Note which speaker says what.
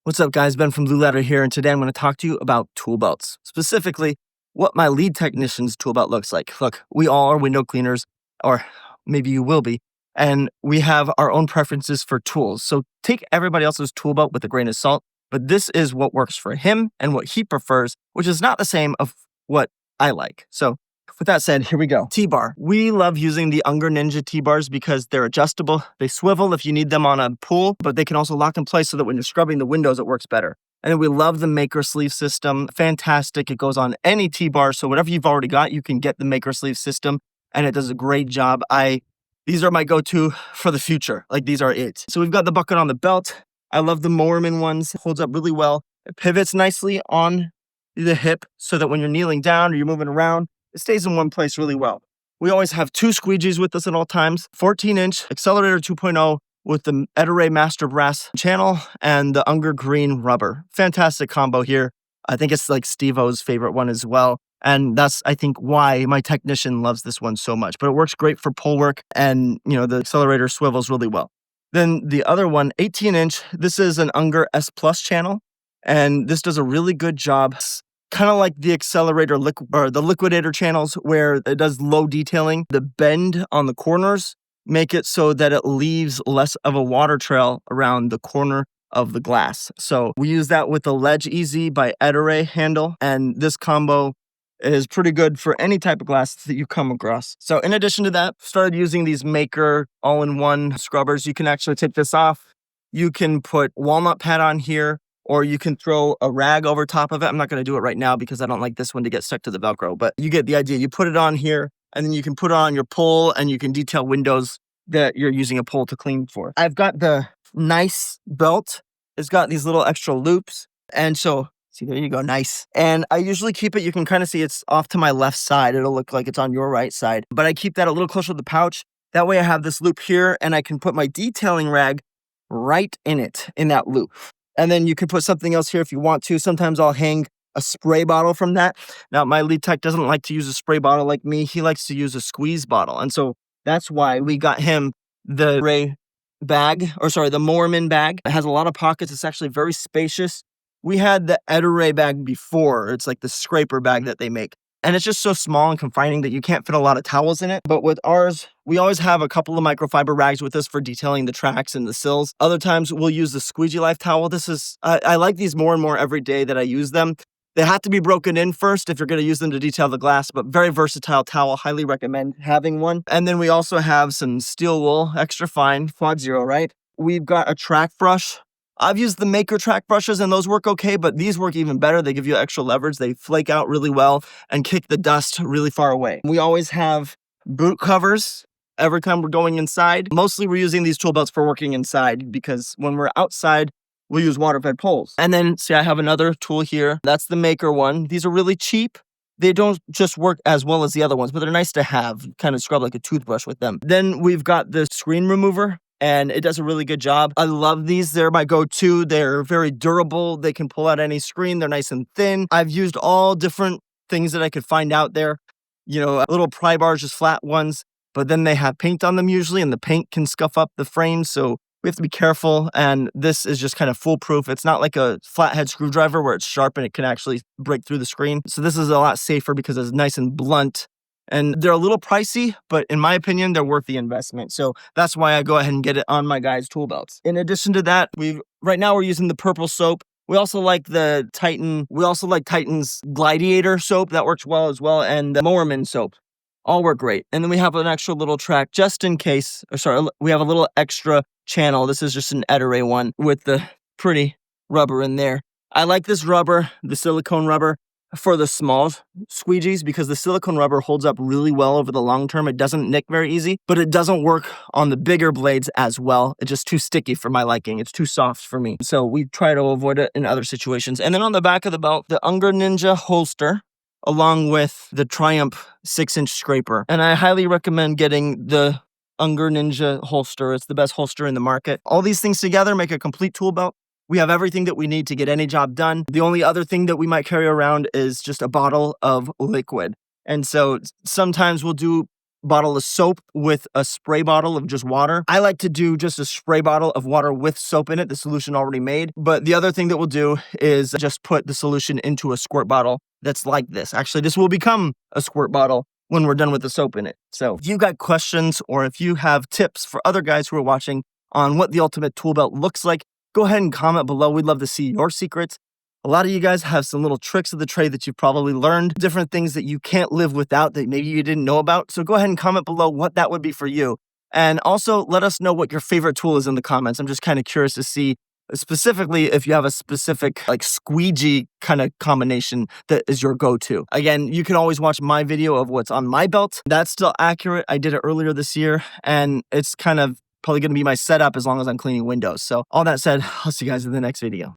Speaker 1: What's up, guys? Ben from Blue Ladder here, and today I'm going to talk to you about tool belts. Specifically, what my lead technician's tool belt looks like. Look, we all are window cleaners, or maybe you will be, and we have our own preferences for tools. So take everybody else's tool belt with a grain of salt, but this is what works for him and what he prefers, which is not the same of what I like. So with that said, here we go. T-bar. We love using the Unger Ninja T-bars because they're adjustable. They swivel if you need them on a pool, but they can also lock in place so that when you're scrubbing the windows, it works better. And then we love the maker sleeve system. Fantastic. It goes on any T-bar. So whatever you've already got, you can get the maker sleeve system, and it does a great job. These are my go-to for the future. Like, these are it. So we've got the bucket on the belt. I love the Mormon ones. It holds up really well. It pivots nicely on the hip so that when you're kneeling down or you're moving around, it stays in one place really well. We always have two squeegees with us at all times, 14-inch Accelerator 2.0 with the Ettore Master Brass channel and the Unger Green rubber. Fantastic combo here. I think it's like Steve-O's favorite one as well. And that's, I think, why my technician loves this one so much. But it works great for pole work, and the accelerator swivels really well. Then the other one, 18-inch, this is an Unger S Plus channel, and this does a really good job. Kind of like the accelerator or the liquidator channels where it does low detailing. The bend on the corners make it so that it leaves less of a water trail around the corner of the glass. So we use that with the Ledge Easy by Ettore handle, and this combo is pretty good for any type of glass that you come across. So in addition to that, started using these Maker all-in-one scrubbers. You can actually take this off. You can put walnut pad on here, or you can throw a rag over top of it. I'm not going to do it right now because I don't like this one to get stuck to the Velcro, but you get the idea. You put it on here, and then you can put it on your pole, and you can detail windows that you're using a pole to clean for. I've got the nice belt. It's got these little extra loops, and so, see, there you go, nice. And I usually keep it, you can kind of see it's off to my left side. It'll look like it's on your right side, but I keep that a little closer to the pouch. That way I have this loop here, and I can put my detailing rag right in it, in that loop. And then you could put something else here if you want to. Sometimes I'll hang a spray bottle from that. Now, my lead tech doesn't like to use a spray bottle like me. He likes to use a squeeze bottle. And so that's why we got him the the Mormon bag. It has a lot of pockets. It's actually very spacious. We had the Ettore bag before. It's like the scraper bag that they make. And it's just so small and confining that you can't fit a lot of towels in it. But with ours, we always have a couple of microfiber rags with us for detailing the tracks and the sills. Other times we'll use the Squeegee Life towel. I like these more and more every day that I use them. They have to be broken in first if you're going to use them to detail the glass, but very versatile towel. Highly recommend having one. And then we also have some steel wool, extra fine, quad zero, right? We've got a track brush. I've used the Maker track brushes, and those work okay, but these work even better. They give you extra leverage. They flake out really well and kick the dust really far away. We always have boot covers every time we're going inside. Mostly we're using these tool belts for working inside because when we're outside, we'll use water-fed poles. And then, see, I have another tool here. That's the Maker one. These are really cheap. They don't just work as well as the other ones, but they're nice to have. Kind of scrub like a toothbrush with them. Then we've got the screen remover, and it does a really good job. I love these. They're my go-to. They're very durable. They can pull out any screen. They're nice and thin. I've used all different things that I could find out there. Little pry bars, just flat ones, but then they have paint on them usually, and the paint can scuff up the frame, so we have to be careful. And this is just kind of foolproof. It's not like a flathead screwdriver where it's sharp and it can actually break through the screen. So this is a lot safer because it's nice and blunt. And they're a little pricey, but in my opinion, they're worth the investment. So that's why I go ahead and get it on my guys' tool belts. In addition to that, right now we're using the purple soap. We also like the Titan. We also like Titan's Gladiator soap. That works well as well. And the Mormon soap. All work great. And then we have an extra little track just in case. We have a little extra channel. This is just an Ettore one with the pretty rubber in there. I like this rubber, the silicone rubber, for the small squeegees because the silicone rubber holds up really well over the long term. It doesn't nick very easy, but it doesn't work on the bigger blades as well. It's just too sticky for my liking. It's too soft for me. So we try to avoid it in other situations. And then on the back of the belt, the Unger Ninja holster, along with the Triumph 6-inch scraper. And I highly recommend getting the Unger Ninja holster. It's the best holster in the market. All these things together make a complete tool belt. We have everything that we need to get any job done. The only other thing that we might carry around is just a bottle of liquid. And so sometimes we'll do bottle of soap with a spray bottle of just water. I like to do just a spray bottle of water with soap in it, the solution already made. But the other thing that we'll do is just put the solution into a squirt bottle that's like this. Actually, this will become a squirt bottle when we're done with the soap in it. So if you got questions or if you have tips for other guys who are watching on what the ultimate tool belt looks like, go ahead and comment below. We'd love to see your secrets. A lot of you guys have some little tricks of the trade that you've probably learned, different things that you can't live without that maybe you didn't know about. So go ahead and comment below what that would be for you. And also let us know what your favorite tool is in the comments. I'm just kind of curious to see specifically if you have a specific like squeegee kind of combination that is your go-to. Again, you can always watch my video of what's on my belt. That's still accurate. I did it earlier this year and it's kind of probably going to be my setup as long as I'm cleaning windows. So all that said, I'll see you guys in the next video.